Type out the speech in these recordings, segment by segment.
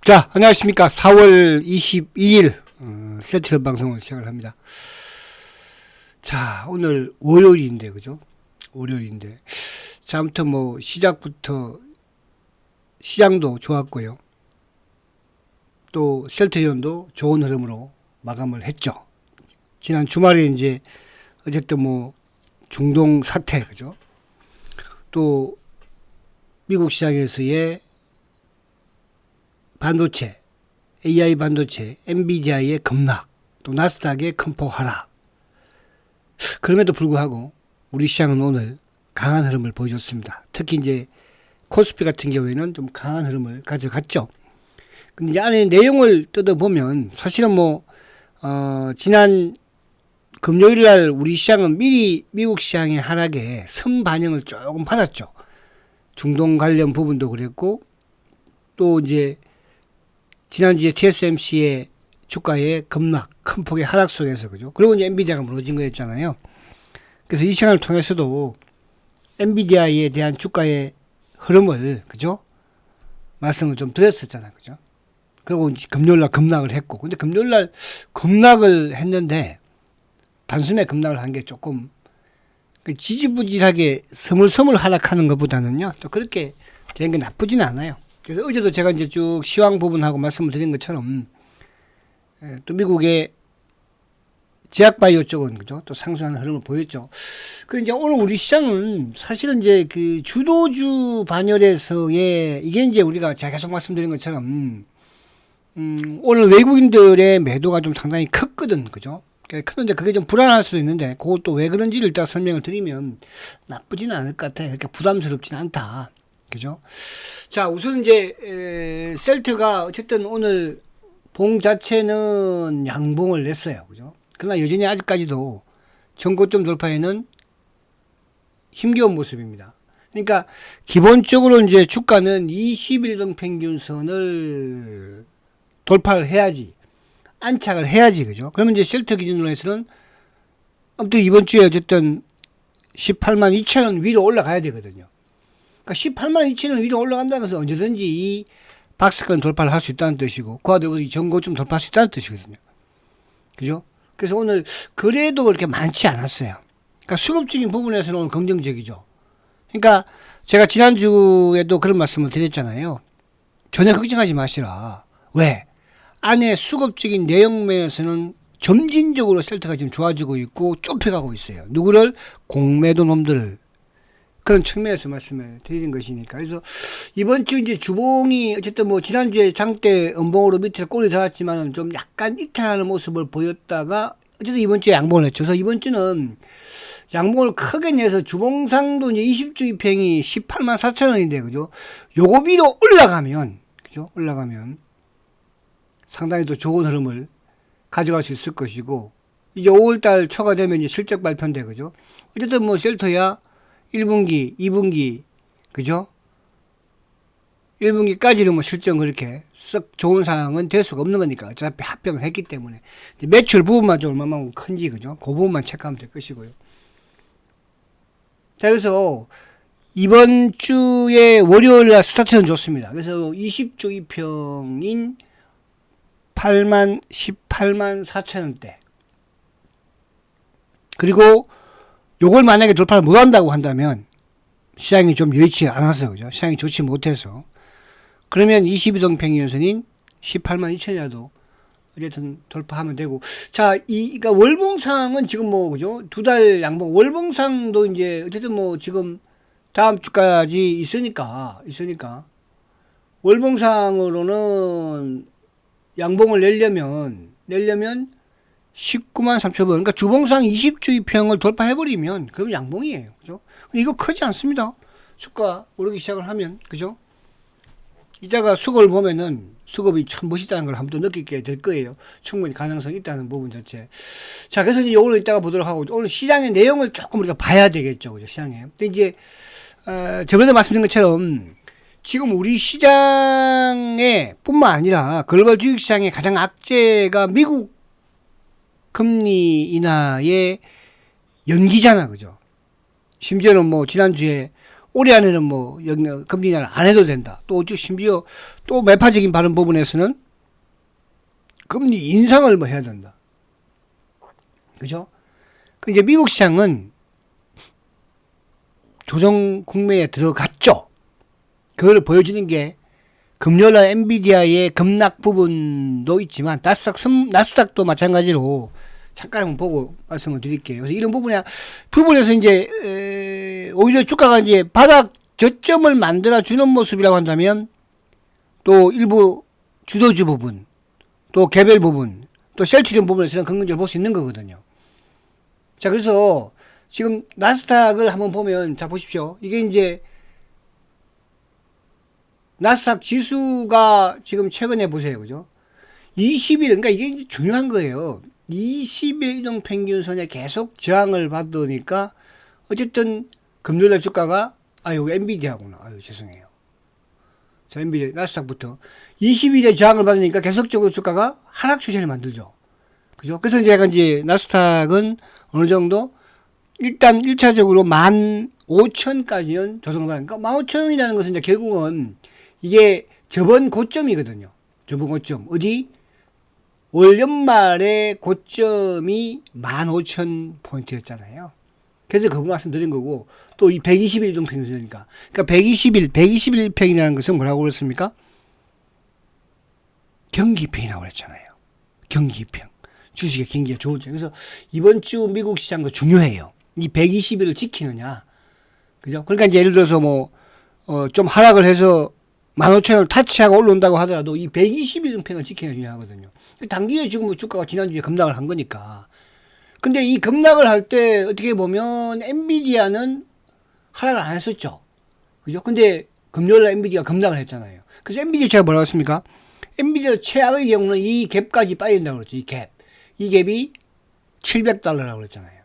자, 안녕하십니까. 4월 22일 세트럴 방송을 시작을 합니다. 자, 오늘 월요일인데, 그죠? 월요일인데. 자, 아무튼 뭐 시작부터 시장도 좋았고요. 또 셀트리온도 좋은 흐름으로 마감을 했죠. 지난 주말에 이제 어쨌든 뭐 중동 사태, 그죠? 또 미국 시장에서의 반도체, AI 반도체, 엔비디아의 급락, 또 나스닥의 큰 폭 하락. 그럼에도 불구하고 우리 시장은 오늘 강한 흐름을 보여줬습니다. 특히 이제 코스피 같은 경우에는 좀 강한 흐름을 가져갔죠. 근데 이제 안에 내용을 뜯어보면 사실은 지난 금요일 날 우리 시장은 미리 미국 시장의 하락에 선반영을 조금 받았죠. 중동 관련 부분도 그랬고, 또 이제 지난주에 TSMC의 주가의 급락, 큰 폭의 하락 속에서, 그죠? 그리고 이제 엔비디아가 무너진 거였잖아요. 그래서 이 시간을 통해서도 엔비디아에 대한 주가의 흐름을, 그죠? 말씀을 좀 드렸었잖아요. 그죠? 그리고 이제 금요일날 급락을 했고, 근데 금요일날 급락을 했는데, 단숨에 급락을 한 게 조금 지지부진하게 스물스물 하락하는 것보다는요, 또 그렇게 된 게 나쁘진 않아요. 그래서 어제도 제가 이제 쭉 시황 부분하고 말씀을 드린 것처럼, 또 미국의 제약바이오 쪽은, 그죠? 또 상승하는 흐름을 보였죠. 그 이제 오늘 우리 시장은 사실은 이제 그 주도주 반열에서의, 이게 이제 우리가 제가 계속 말씀드린 것처럼, 오늘 외국인들의 매도가 좀 상당히 컸거든, 그죠? 크는데 그게 좀 불안할 수도 있는데, 그것도 왜 그런지를 일단 설명을 드리면 나쁘지는 않을 것 같아요. 이렇게 부담스럽지는 않다. 그죠? 자, 우선 이제, 셀트가 어쨌든 오늘 봉 자체는 양봉을 냈어요. 그죠? 그러나 여전히 아직까지도 전고점 돌파에는 힘겨운 모습입니다. 그러니까 기본적으로 이제 주가는 21등 평균선을 돌파를 해야지, 안착을 해야지, 그죠? 그러면 이제 셀트 기준으로 해서는 아무튼 이번 주에 어쨌든 18만 2천 원 위로 올라가야 되거든요. 그러니까 18만 2천 원 위로 올라간다는 것은 언제든지 이 박스권 돌파를 할 수 있다는 뜻이고, 그와 더불어서 이 전고점 돌파할 수 있다는 뜻이거든요. 그죠? 그래서 오늘 그래도 그렇게 많지 않았어요. 그러니까 수급적인 부분에서는 오늘 긍정적이죠. 그러니까 제가 지난주에도 그런 말씀을 드렸잖아요. 전혀 걱정하지 마시라. 왜? 안에 수급적인 내용면에서는 점진적으로 셀트가 지금 좋아지고 있고 좁혀가고 있어요. 누구를? 공매도 놈들을. 그런 측면에서 말씀을 드리는 것이니까. 그래서 이번 주 이제 주봉이 어쨌든 뭐 지난주에 장대 음봉으로 밑으로 꼬리 닿았지만 좀 약간 이탈하는 모습을 보였다가 어쨌든 이번 주에 양봉을 했죠. 그래서 이번 주는 양봉을 크게 내서 주봉상도 이제 20주 입행이 18만 4천 원인데, 그죠? 요거 위로 올라가면, 그죠? 올라가면 상당히 또 좋은 흐름을 가져갈 수 있을 것이고, 이제 5월달 초가 되면 이제 실적 발표인데, 그죠? 어쨌든 뭐 셀트야 1분기, 2분기, 그죠? 1분기까지는 뭐 실적 그렇게 썩 좋은 상황은 될 수가 없는 거니까. 어차피 합병을 했기 때문에. 매출 부분만 좀 얼마만큼 큰지, 그죠? 그 부분만 체크하면 될 것이고요. 자, 그래서 이번 주에 월요일 날 스타트는 좋습니다. 그래서 20주 이평인 18만 4천 원대. 그리고 요걸 만약에 돌파를 못 한다고 한다면 시장이 좀 여의치 않아서, 그죠? 시장이 좋지 못해서. 그러면 22등 평균선인 18만 2천이라도 어쨌든 돌파하면 되고. 자, 그러니까 월봉상은 지금 뭐, 그죠? 두 달 양봉. 월봉상도 이제 어쨌든 뭐 지금 다음 주까지 있으니까. 월봉상으로는 양봉을 내려면 19만 3천 원. 그러니까 주봉상 20주 이평을 돌파해버리면 그럼 양봉이에요. 그죠? 이거 크지 않습니다. 주가 오르기 시작을 하면. 그죠? 이따가 수급을 보면은 수급이 참 멋있다는 걸 한번 또 느끼게 될 거예요. 충분히 가능성이 있다는 부분 자체. 자, 그래서 이제 오늘 이따가 보도록 하고, 오늘 시장의 내용을 조금 우리가 봐야 되겠죠. 그죠? 시장에. 근데 이제, 저번에 말씀드린 것처럼 지금 우리 시장에 뿐만 아니라 글로벌 주식시장의 가장 악재가 미국 금리 인하의 연기잖아. 그죠? 심지어는 뭐 지난주에 올해 안에는 뭐 금리 인하를 안 해도 된다. 또 심지어 또 매파적인 발언 부분에서는 금리 인상을 뭐 해야 된다. 그죠? 그 이제 미국 시장은 조정 국면에 들어갔죠. 그걸 보여주는 게 금요일날 엔비디아의 급락 부분도 있지만 나스닥도 마찬가지로 잠깐 한번 보고 말씀을 드릴게요. 그래서 이런 부분에서 이제 오히려 주가가 이제 바닥 저점을 만들어 주는 모습이라고 한다면 또 일부 주도주 부분, 또 개별 부분, 또 셀트리온 부분에서는 긍정적으로 볼 수 있는 거거든요. 자, 그래서 지금 나스닥을 한번 보면, 자, 보십시오. 이게 이제 나스닥 지수가 지금 최근에 보세요. 그죠? 20일, 그러니까 이게 이제 중요한 거예요. 20일 이동평균선에 계속 저항을 받으니까 어쨌든 금요일날 주가가, 여기 엔비디아구나. 죄송해요. 자, 엔비디아, 나스닥부터 20일에 저항을 받으니까 계속적으로 주가가 하락 추세를 만들죠. 그죠? 그래서 제가 이제 나스닥은 어느 정도 일단 1차적으로 15,000까지는 조정을 받으니까 15,000이라는 것은 이제 결국은 이게 저번 고점이거든요. 저번 고점. 어디? 올 연말의 고점이 15,000포인트였잖아요. 그래서 그 부분 말씀드린 거고, 또 이 120일 이동평균선이니까. 그러니까 121평이라는 것은 뭐라고 그랬습니까? 경기평이라고 그랬잖아요. 경기평. 주식의 경기가 좋을 때. 그래서 이번 주 미국 시장도 중요해요. 이 120일을 지키느냐. 그죠? 그러니까 이제 예를 들어서 좀 하락을 해서 15,000원을 타치하고 올라온다고 하더라도 이 120일 평을 지키는 게 중요하거든요. 단기에 지금 주가가 지난주에 급락을 한 거니까. 근데 이 급락을 할 때 어떻게 보면 엔비디아는 하락을 안 했었죠. 그죠? 근데 금요일날 엔비디아가 급락을 했잖아요. 그래서 엔비디아 제가 뭐라고 했습니까? 엔비디아 최악의 경우는 이 갭까지 빠진다고 그랬죠. 이 갭. 이 갭이 $700라고 그랬잖아요.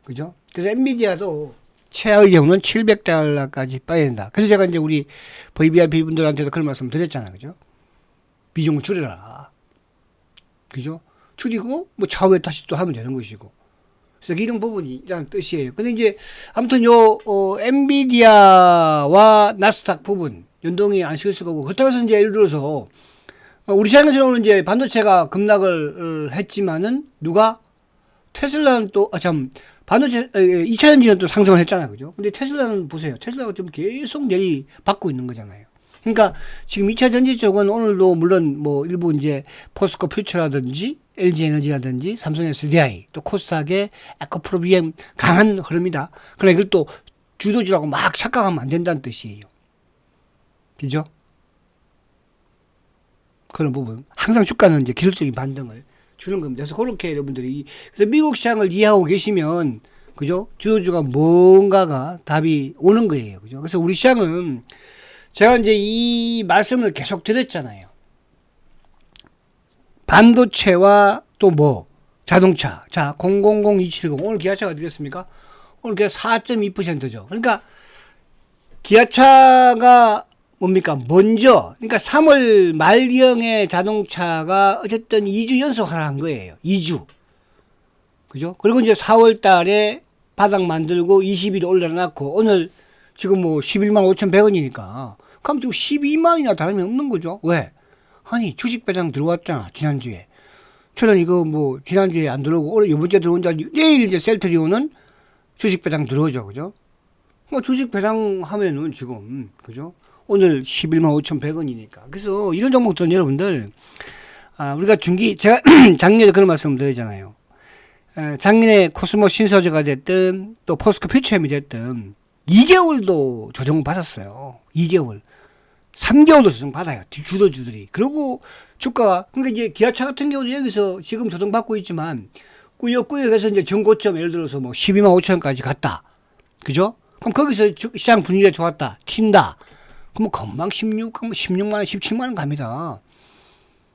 그죠? 그래서 엔비디아도 최악의 경우는 $700까지 빠야 된다. 그래서 제가 이제 우리 VVIP 분들한테도 그런 말씀 드렸잖아요. 그죠? 비중을 줄여라. 그죠? 줄이고, 차후에 다시 또 하면 되는 것이고. 그래서 이런 부분이 일단 뜻이에요. 근데 이제, 아무튼 엔비디아와 나스닥 부분, 연동이 안 시킬 수가 없고, 그렇다고 해서 이제 예를 들어서, 우리 시장에서는 이제 반도체가 급락을 했지만은, 누가? 테슬라는 또, 반도체, 2차전지는 또 상승을 했잖아요. 그죠? 근데 테슬라는 보세요. 테슬라가 좀 계속 내리받고 있는 거잖아요. 그러니까 지금 2차전지 쪽은 오늘도 물론 일부 이제 포스코 퓨처라든지 LG 에너지라든지 삼성 SDI 또 코스닥의 에코프로비엠 강한 흐름이다. 그러나 이걸 또 주도주라고 막 착각하면 안 된다는 뜻이에요. 그죠? 그런 부분. 항상 주가는 이제 기술적인 반등을 주는 겁니다. 그래서 그렇게 여러분들이 그래서 미국 시장을 이해하고 계시면 그죠? 주도주가 뭔가가 답이 오는 거예요. 그죠? 그래서 우리 시장은 제가 이제 이 말씀을 계속 드렸잖아요. 반도체와 또 자동차. 자, 000270 오늘 기아차가 어떻게 됐습니까? 오늘 기아 4.2%죠. 그러니까 기아차가 뭡니까? 먼저, 그러니까 3월 말경에 자동차가 어쨌든 2주 연속 하락한 거예요. 2주. 그죠? 그리고 이제 4월 달에 바닥 만들고 20일 올려놨고, 오늘 지금 11만 5,100원이니까, 그럼 지금 12만이나 다름이 없는 거죠. 왜? 아니, 주식 배당 들어왔잖아, 지난주에. 저는 이거 지난주에 안 들어오고, 오늘 요번주에 들어온다, 내일 이제 셀트리온은 주식 배당 들어오죠. 그죠? 주식 배당 하면은 지금, 그죠? 오늘 11만 5,100원이니까. 그래서 이런 종목들은 여러분들, 우리가 제가 작년에 그런 말씀 드리잖아요. 작년에 코스모 신소재가 됐든, 또 포스코 퓨처엠이 됐든, 2개월도 조정을 받았어요. 2개월. 3개월도 조정받아요. 주도주들이. 그리고 주가가, 그러니까 이제 기아차 같은 경우도 여기서 지금 조정받고 있지만, 꾸역꾸역해서 이제 전고점 예를 들어서 12만 5천원까지 갔다. 그죠? 그럼 거기서 시장 분위기가 좋았다. 튄다. 그럼 금방 16만원, 17만원 갑니다.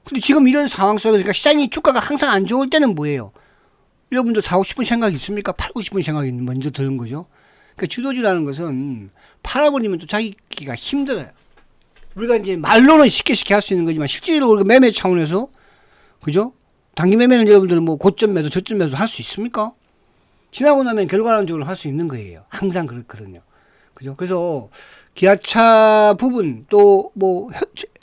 근데 지금 이런 상황 속에서 그러니까 시장이 주가가 항상 안 좋을 때는 뭐예요? 여러분도 사고 싶은 생각이 있습니까? 팔고 싶은 생각이 먼저 드는 거죠. 그러니까 주도주라는 것은 팔아버리면 또 자기가 힘들어요. 우리가 이제 말로는 쉽게 할 수 있는 거지만 실질적으로 우리가 매매 차원에서 그죠? 단기 매매는 여러분들 고점 매도 저점 매도 할 수 있습니까? 지나고 나면 결과론적으로 할 수 있는 거예요. 항상 그렇거든요. 그죠? 그래서 기아차 부분 또 뭐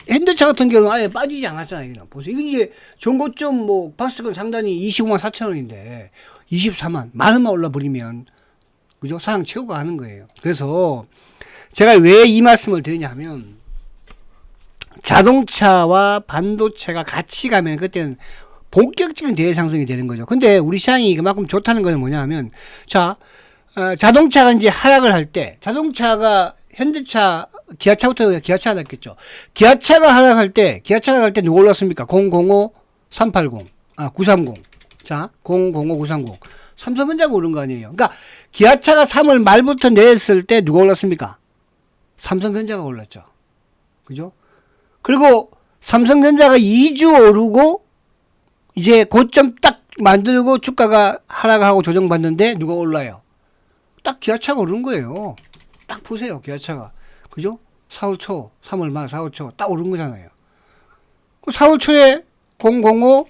현대차 같은 경우는 아예 빠지지 않았잖아요. 보세요. 이게 이제 전고점 뭐 박스권 상단이 25만 4천 원인데 24만 만 원만 올라버리면 그죠? 사상 최고가 하는 거예요. 그래서 제가 왜 이 말씀을 드리냐면 자동차와 반도체가 같이 가면 그때는 본격적인 대상승이 되는 거죠. 근데 우리 시장이 그만큼 좋다는 것은 뭐냐 하면 자동차가 이제 하락을 할 때 자동차가 현대차 기아차부터 기아차가 났겠죠. 기아차가 하락할 때 누가 올랐습니까? 005 380 930 자 005 930 삼성전자가 오른 거 아니에요. 그러니까 기아차가 3월 말부터 내렸을 때 누가 올랐습니까? 삼성전자가 올랐죠. 그죠? 그리고 삼성전자가 2주 오르고 이제 고점 딱 만들고 주가가 하락하고 조정받는데 누가 올라요? 딱 기아차가 오른 거예요. 딱 보세요. 기아차가. 그죠? 4월 초, 3월 말, 4월 초 딱 오른 거잖아요. 4월 초에 005,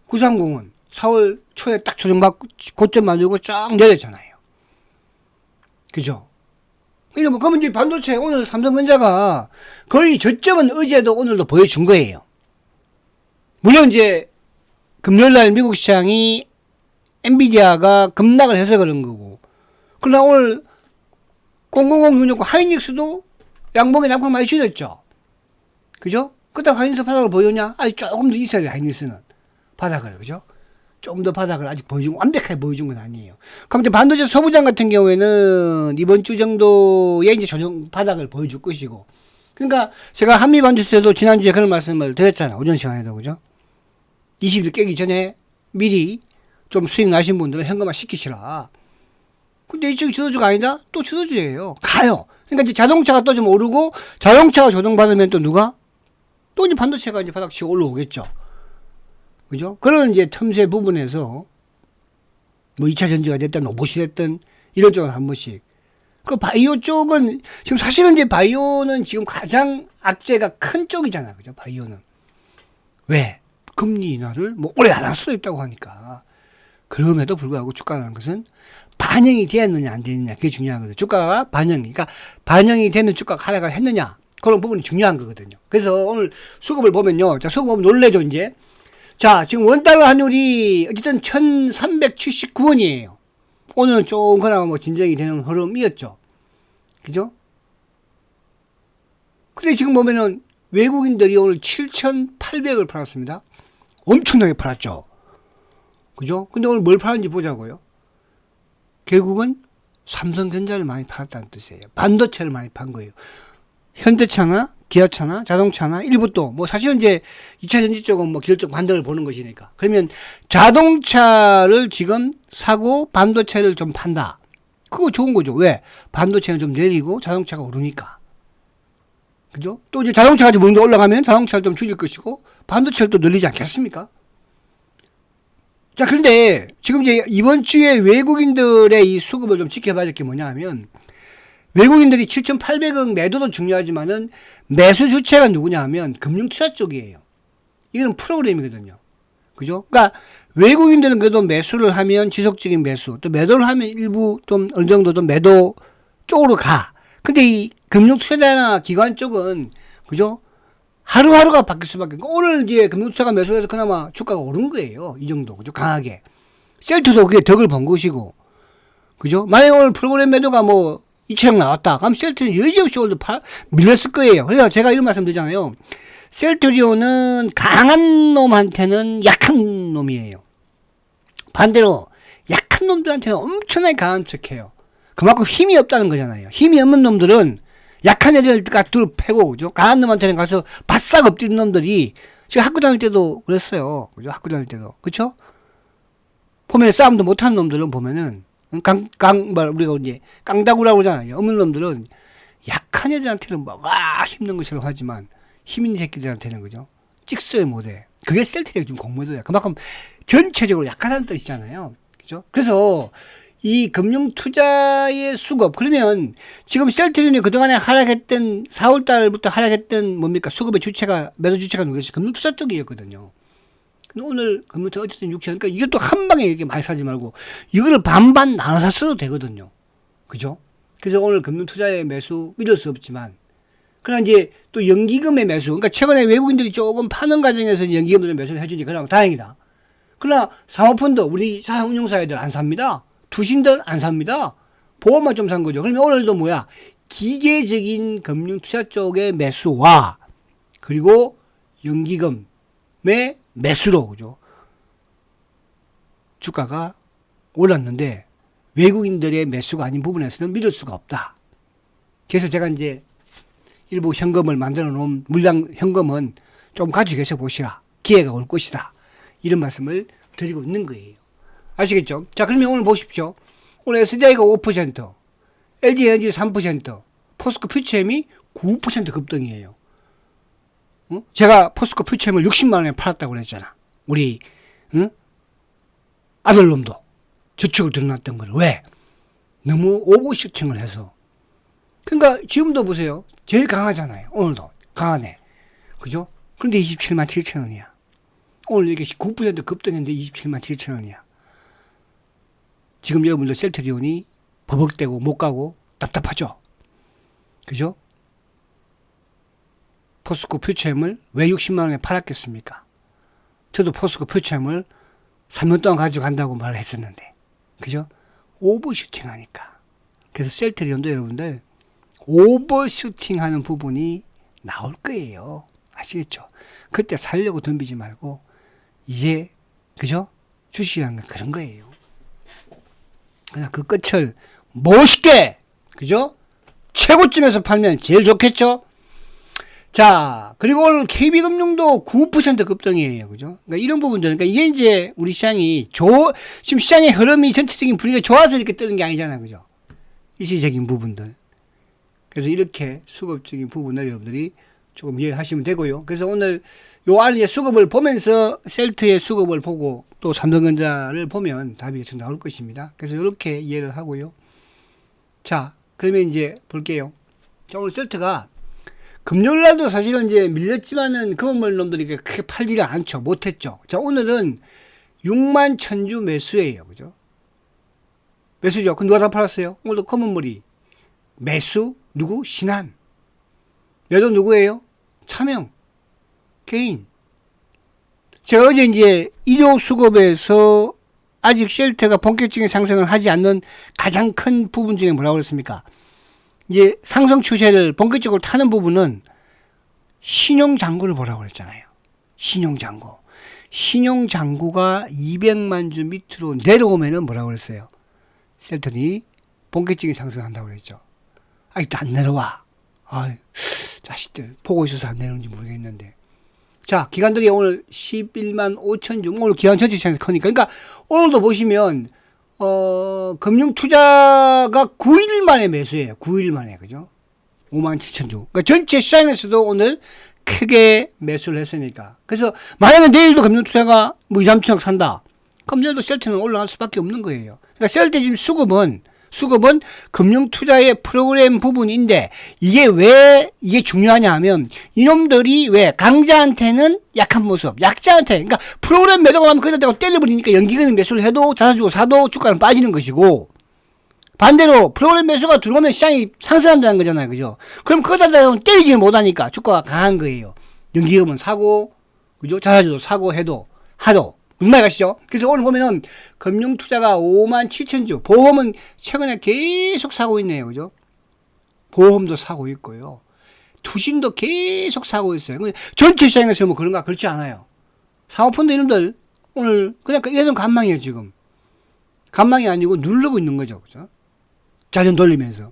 930은 4월 초에 딱 조정받고 고점 만들고 쫙 내렸잖아요. 그죠? 그러면 이제 반도체 오늘 삼성전자가 거의 저점은 어제도 오늘도 보여준 거예요. 물론 이제 금요일날 미국 시장이 엔비디아가 급락을 해서 그런 거고, 그러나 오늘 0006 하이닉스도 양봉에 낙폭 많이 줄였죠. 그죠? 그때 하이닉스 바닥을 보여줬냐? 아직 조금 더 있어야 돼, 하이닉스는. 바닥을, 그죠? 좀 더 바닥을 아직 완벽하게 보여준 건 아니에요. 그럼 이제 반도체 소부장 같은 경우에는 이번 주 정도에 이제 조정 바닥을 보여줄 것이고. 그러니까 제가 한미 반도체도 지난주에 그런 말씀을 드렸잖아요. 오전 시간에도, 그죠? 20일 깨기 전에 미리 좀 수익 나신 분들은 현금화 시키시라. 근데 이쪽이 주도주가 아니다? 또 주도주예요. 가요. 그러니까 이제 자동차가 또 좀 오르고, 자동차가 조정받으면 또 누가? 또 이제 반도체가 이제 바닥 치고 올라오겠죠. 그죠? 그런 이제 틈새 부분에서, 뭐 2차 전지가 됐든, 로봇이 됐든, 이런 쪽은 한 번씩. 그 바이오 쪽은, 지금 사실은 이제 바이오는 지금 가장 악재가 큰 쪽이잖아. 그죠? 바이오는. 왜? 금리 인하를 뭐 오래 안 할 수도 있다고 하니까. 그럼에도 불구하고 주가라는 것은 반영이 되었느냐 안 되느냐 그게 중요하거든요. 주가가 그러니까 반영이 되는 주가가 하락을 했느냐 그런 부분이 중요한 거거든요. 그래서 오늘 수급을 보면요. 자, 수급 보면 놀래죠 이제. 자, 지금 원달러 환율이 어쨌든 1379원이에요. 오늘은 조금 그나마 뭐 진정이 되는 흐름이었죠. 그죠? 근데 지금 보면은 외국인들이 오늘 7,800을 팔았습니다. 엄청나게 팔았죠. 그죠? 근데 오늘 뭘 팔았는지 보자고요. 결국은 삼성전자를 많이 팔았다는 뜻이에요. 반도체를 많이 판 거예요. 현대차나 기아차나 자동차나 일부 또 뭐 사실은 이제 2차 전지 쪽은 뭐 기술적 반등을 보는 것이니까. 그러면 자동차를 지금 사고 반도체를 좀 판다. 그거 좋은 거죠. 왜? 반도체는 좀 내리고 자동차가 오르니까. 그죠? 또 이제 자동차가 좀 올라가면 자동차를 좀 줄일 것이고 반도체를 또 늘리지 않겠습니까? 자, 그런데 지금 이제 이번 주에 외국인들의 이 수급을 좀 지켜봐야 될 게 뭐냐 하면 외국인들이 7,800억 매도도 중요하지만은 매수 주체가 누구냐 하면 금융투자 쪽이에요. 이건 프로그램이거든요. 그죠? 그러니까 외국인들은 그래도 매수를 하면 지속적인 매수, 또 매도를 하면 일부 좀 어느 정도 좀 매도 쪽으로 가. 근데 이 금융투자자나 기관 쪽은 그죠? 하루하루가 바뀔 수밖에 없고 오늘 이제 금융투자가 매수해서 그나마 주가가 오른 거예요. 이 정도 그죠? 강하게. 셀트도 그게 덕을 본 것이고 그죠? 만약에 오늘 프로그램 매도가 뭐 2천억 나왔다. 그럼 셀트는 여지없이 오늘 밀렸을 거예요. 그래서 제가 이런 말씀 드리잖아요. 셀트리온은 강한 놈한테는 약한 놈이에요. 반대로 약한 놈들한테는 엄청나게 강한 척해요. 그만큼 힘이 없다는 거잖아요. 힘이 없는 놈들은 약한 애들 둘 패고, 그죠? 강한 놈한테는 가서 바싹 엎드린 놈들이, 지금 학교 다닐 때도 그랬어요. 그죠? 학교 다닐 때도. 그쵸? 보면 싸움도 못하는 놈들은 보면은, 우리가 이제, 깡다구라고 그러잖아요. 없는 놈들은 약한 애들한테는 막, 힘든 것처럼 하지만, 힘 있는 새끼들한테는, 그죠? 찍소에 못해. 그게 셀트리온이 좀 공모도야. 그만큼 전체적으로 약하다는 뜻이잖아요. 그죠? 그래서, 이 금융투자의 수급, 그러면 지금 셀트리온이 그동안에 하락했던 4월달부터 하락했던 뭡니까? 수급의 주체가, 매도 주체가 누구였어요? 금융투자 쪽이었거든요. 근데 오늘 금융투자 어쨌든 6천, 그러니까 이것도 한 방에 이렇게 많이 사지 말고 이거를 반반 나눠서 써도 되거든요. 그죠? 그래서 오늘 금융투자의 매수 믿을 수 없지만, 그러나 이제 또 연기금의 매수, 그러니까 최근에 외국인들이 조금 파는 과정에서 연기금을 매수를 해주니 그나마 다행이다. 그러나 사모펀드 우리 자산운용사애들 안 삽니다. 투신들 안 삽니다. 보험만 좀 산 거죠. 그러면 오늘도 뭐야? 기계적인 금융투자 쪽의 매수와 그리고 연기금의 매수로, 그죠? 주가가 올랐는데 외국인들의 매수가 아닌 부분에서는 믿을 수가 없다. 그래서 제가 이제 일부 현금을 만들어 놓은 물량 현금은 좀 가지고 계셔 보시라. 기회가 올 것이다. 이런 말씀을 드리고 있는 거예요. 아시겠죠? 자, 그러면 오늘 보십시오. 오늘 SDI가 5%, LG에너지 3%, 포스코 퓨처엠이 9% 급등이에요. 제가 포스코 퓨처엠을 60만 원에 팔았다고 그랬잖아. 우리 아들놈도 저축을 들어놨던 거를. 왜? 너무 오버슈팅을 해서. 그러니까 지금도 보세요. 제일 강하잖아요. 오늘도 강하네. 그죠? 그런데 27만 7천 원이야. 오늘 이게 9% 급등했는데 27만 7천 원이야. 지금 여러분들 셀트리온이 버벅대고 못 가고 답답하죠? 그죠? 포스코 퓨처엠을 왜 60만 원에 팔았겠습니까? 저도 포스코 퓨처엠을 3년 동안 가지고 간다고 말을 했었는데. 그죠? 오버슈팅 하니까. 그래서 셀트리온도 여러분들 오버슈팅 하는 부분이 나올 거예요. 아시겠죠? 그때 살려고 덤비지 말고 이제, 그죠? 주식이라는 건 그런 거예요. 그냥 그 끝을 멋있게, 그죠? 최고점에서 팔면 제일 좋겠죠? 자, 그리고 오늘 KB금융도 9% 급등이에요. 그죠? 그러니까 이런 부분들, 그러니까 이게 이제 우리 시장이 지금 시장의 흐름이 전체적인 분위기가 좋아서 이렇게 뜨는 게 아니잖아요. 그죠? 일시적인 부분들. 그래서 이렇게 수급적인 부분을 여러분들이 조금 이해하시면 되고요. 그래서 오늘 요 안에 수급을 보면서 셀트의 수급을 보고 또 삼성전자를 보면 답이 계속 나올 것입니다. 그래서 이렇게 이해를 하고요. 자, 그러면 이제 볼게요. 자, 오늘 셀트가 금요일 날도 사실은 이제 밀렸지만은 금요일 놈들이 크게 팔지를 않죠. 못했죠. 자, 오늘은 6만 천주 매수예요. 그죠? 매수죠. 그럼 누가 다 팔았어요? 오늘도 검은머리. 매수? 누구? 신한. 매도 누구예요? 차명. 개인. 제가 어제 이제 일요 수급에서 아직 셀트가 본격적인 상승을 하지 않는 가장 큰 부분 중에 뭐라고 그랬습니까? 이제 상승 추세를 본격적으로 타는 부분은 신용장구를 보라고 그랬잖아요. 신용장구. 신용장구가 200만 주 밑으로 내려오면은 뭐라고 그랬어요? 셀트니 본격적인 상승한다고 그랬죠. 아직도 안 내려와. 아, 자식들 보고 있어서 안 내려오는지 모르겠는데. 자, 기관들이 오늘 11만 5천 주, 오늘 기관 전체 시장에서 크니까. 그러니까 오늘도 보시면 금융투자가 9일 만에 매수예요. 9일 만에. 그죠? 5만 7천 주. 그러니까 전체 시장에서도 오늘 크게 매수를 했으니까. 그래서 만약에 내일도 금융투자가 뭐 2, 3천억 산다. 그럼 내일도 셀트는 올라갈 수밖에 없는 거예요. 그러니까 셀트 지금 수급은 금융투자의 프로그램 부분인데 이게 왜 이게 중요하냐 하면 이놈들이 왜 강자한테는 약한 모습, 약자한테, 그러니까 프로그램 매도가 하면 거기다 대고 때려버리니까 연기금 매수를 해도 자사 주고 사도 주가는 빠지는 것이고, 반대로 프로그램 매수가 들어오면 시장이 상승한다는 거잖아요. 그죠? 그럼 거기다 대고 때리지 못하니까 주가가 강한 거예요. 연기금은 사고, 그죠? 자사주도 사고 하도. 무슨 말 가시죠? 그래서 오늘 보면은 금융투자가 5만 7천 주, 보험은 최근에 계속 사고 있네요. 그죠? 보험도 사고 있고요. 투신도 계속 사고 있어요. 전체 시장에서 뭐 그런가? 그렇지 않아요. 사모펀드 이놈들 오늘 그냥 예전 간망이에요. 지금 간망이 아니고 누르고 있는 거죠. 그죠? 자전 돌리면서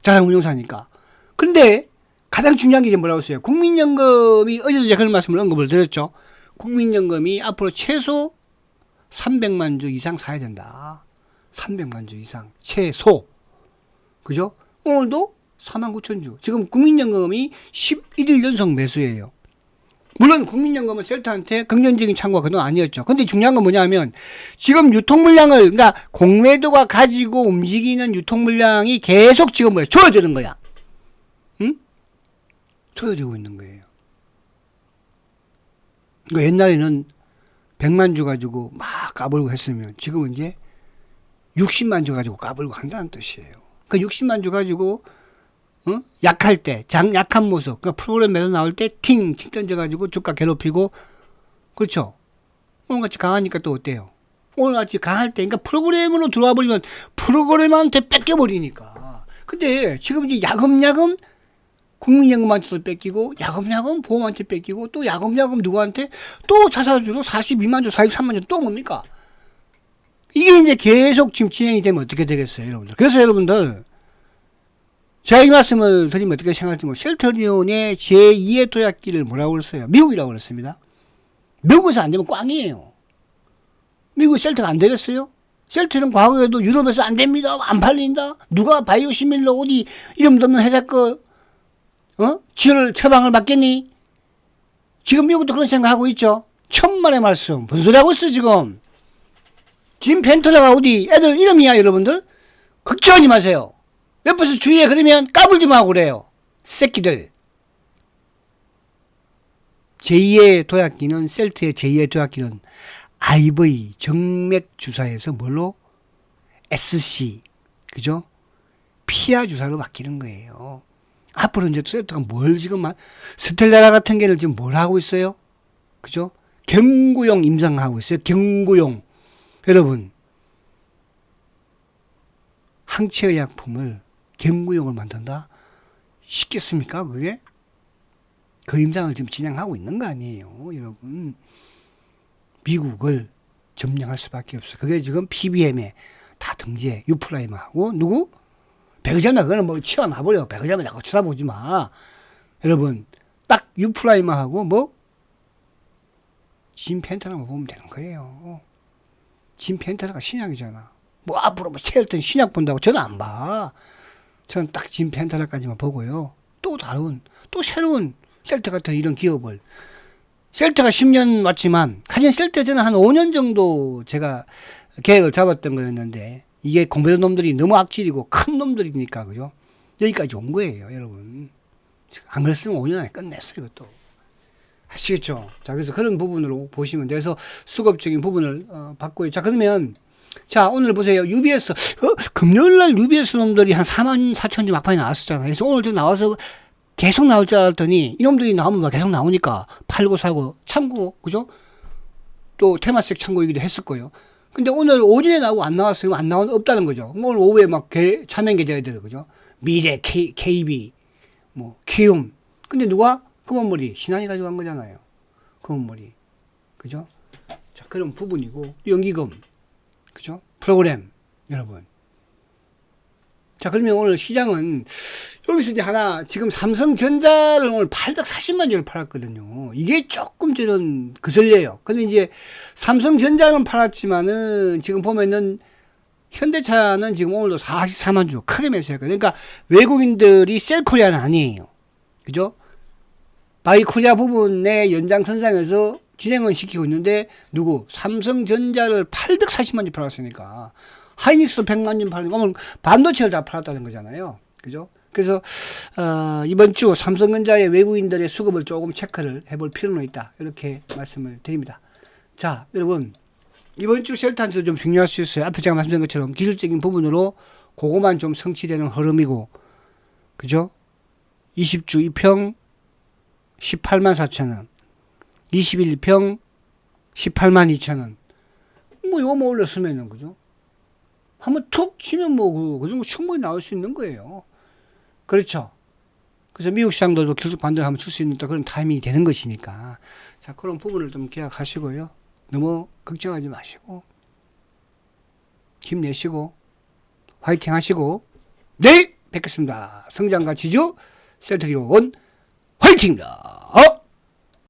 자산운용사니까. 그런데 가장 중요한 게 이제 뭐라고 했어요? 국민연금이 어제도 제가 그런 말씀을 언급을 드렸죠. 국민연금이 앞으로 최소 300만 주 이상 사야 된다. 300만 주 이상. 최소. 그죠? 오늘도 4만 9천 주. 지금 국민연금이 11일 연속 매수예요. 물론 국민연금은 셀트한테 긍정적인 창구가 그동안 아니었죠. 근데 중요한 건 뭐냐면 지금 유통물량을, 그러니까 공매도가 가지고 움직이는 유통물량이 계속 지금 뭐야? 줄어드는 거야. 응? 줄어들고 있는 거예요. 그러니까 옛날에는 100만 주 가지고 막 까불고 했으면 지금은 이제 60만 주 가지고 까불고 한다는 뜻이에요. 그 60만 주 가지고 약할 때, 약한 모습, 그 프로그램 매도 나올 때 팅 던져가지고 주가 괴롭히고, 그렇죠. 오늘같이 강하니까 또 어때요? 오늘같이 강할 때, 그러니까 프로그램으로 들어와 버리면 프로그램한테 뺏겨버리니까. 근데 지금 이제 야금야금 국민연금한테도 뺏기고, 야금야금 보험한테 뺏기고, 또 야금야금 누구한테 또 자사주로 42만 주, 43만 주 또 뭡니까? 이게 이제 계속 지금 진행이 되면 어떻게 되겠어요, 여러분들. 그래서 여러분들, 제가 이 말씀을 드리면 어떻게 생각할지 쉘터리온의 제2의 도약기를 뭐라고 그랬어요? 미국이라고 그랬습니다. 미국에서 안 되면 꽝이에요. 미국 쉘터가 안 되겠어요? 쉘터는 과거에도 유럽에서 안 됩니다. 안 팔린다. 누가 바이오시밀러 어디 이름도 없는 회사 지혈 처방을 받겠니? 지금 미국도 그런 생각하고 있죠. 천만의 말씀. 무슨 소리 하고 있어 지금. 짐 펜터라가 어디 애들 이름이야 여러분들. 걱정하지 마세요. 옆에서 주위에 그러면 까불지 마고 그래요. 새끼들. 제2의 도약기는 셀트의 제2의 도약기는 IV 정맥 주사에서 뭘로? SC 그죠? 피하 주사로 바뀌는 거예요. 앞으로 이제 셀트가 뭘 지금 스텔라라 같은 게는 지금 뭘 하고 있어요? 그죠? 경구용 임상하고 있어요. 경구용. 여러분 항체의약품을 경구용을 만든다? 쉽겠습니까 그게? 그 임상을 지금 진행하고 있는 거 아니에요 여러분. 미국을 점령할 수밖에 없어. 그게 지금 PBM에 다 등재 유플라이마하고 누구? 백의점이나 그거는 뭐 치워놔버려. 백의점에 자꾸 쳐다보지 마. 여러분 딱 유플라이마하고 뭐 진펜타나만 보면 되는 거예요. 진펜타나가 신약이잖아. 뭐 앞으로 뭐 쉘튼 신약 본다고 저는 안 봐. 저는 딱 진펜타나까지만 보고요. 또 다른 또 새로운 셀트 같은 이런 기업을 셀트가 10년 왔지만 사실 셀트 저는 한 5년 정도 제가 계획을 잡았던 거였는데 이게 공부한 놈들이 너무 악질이고 큰 놈들이니까 그죠? 여기까지 온 거예요 여러분. 안 그랬으면 5년 안에 끝냈어요 이것도. 아시겠죠? 자 그래서 그런 부분으로 보시면 돼서 수급적인 부분을 받고 자 그러면 자 오늘 보세요. UBS 금요일날 UBS 놈들이 한 4만 4천 주 막판에 나왔었잖아요. 그래서 오늘 좀 나와서 계속 나올 줄 알았더니 이놈들이 나오면 계속 나오니까 팔고 사고 참고 그죠? 또 테마색 참고이기도 했을 거예요. 근데 오늘 오전에 나오고 안 나왔어요. 안 나온 없다는 거죠. 오늘 오후에 막 차명 계좌들 그죠? 미래 KB 뭐 키움. 근데 누가 금원머리 신한이 가져간 거잖아요. 금원머리 그죠? 자 그런 부분이고 연기금 그죠? 프로그램 여러분. 자 그러면 오늘 시장은 여기서 이제 하나 지금 삼성전자를 오늘 840만 주를 팔았거든요. 이게 조금 저는 그슬려요. 근데 이제 삼성전자는 팔았지만은 지금 보면은 현대차는 지금 오늘도 44만 주 크게 매수했거든요. 그러니까 외국인들이 셀코리아는 아니에요. 그죠? 바이코리아 부분의 연장선상에서 진행은 시키고 있는데 누구? 삼성전자를 840만 주 팔았으니까 하이닉스도 100만 주 팔니까 오늘 반도체를 다 팔았다는 거잖아요. 그죠? 그래서 이번 주 삼성전자의 외국인들의 수급을 조금 체크를 해볼 필요는 있다. 이렇게 말씀을 드립니다. 자, 여러분 이번 주 셀트한테도 좀 중요할 수 있어요. 앞에 제가 말씀드린 것처럼 기술적인 부분으로 그거만 좀 성취되는 흐름이고 그죠? 20주 2평 18만 4천원 21평 18만 2천원 뭐 이거만 올렸으면은 그죠? 한번 툭 치면 뭐 그 정도 충분히 나올 수 있는 거예요. 그렇죠. 그래서 미국 시장도 계속 반등을 한번 칠 수 있는 그런 타이밍이 되는 것이니까. 자, 그런 부분을 좀 기억하시고요. 너무 걱정하지 마시고, 힘내시고, 화이팅 하시고, 내일 뵙겠습니다. 성장과 지주, 셀트리온, 화이팅입니다.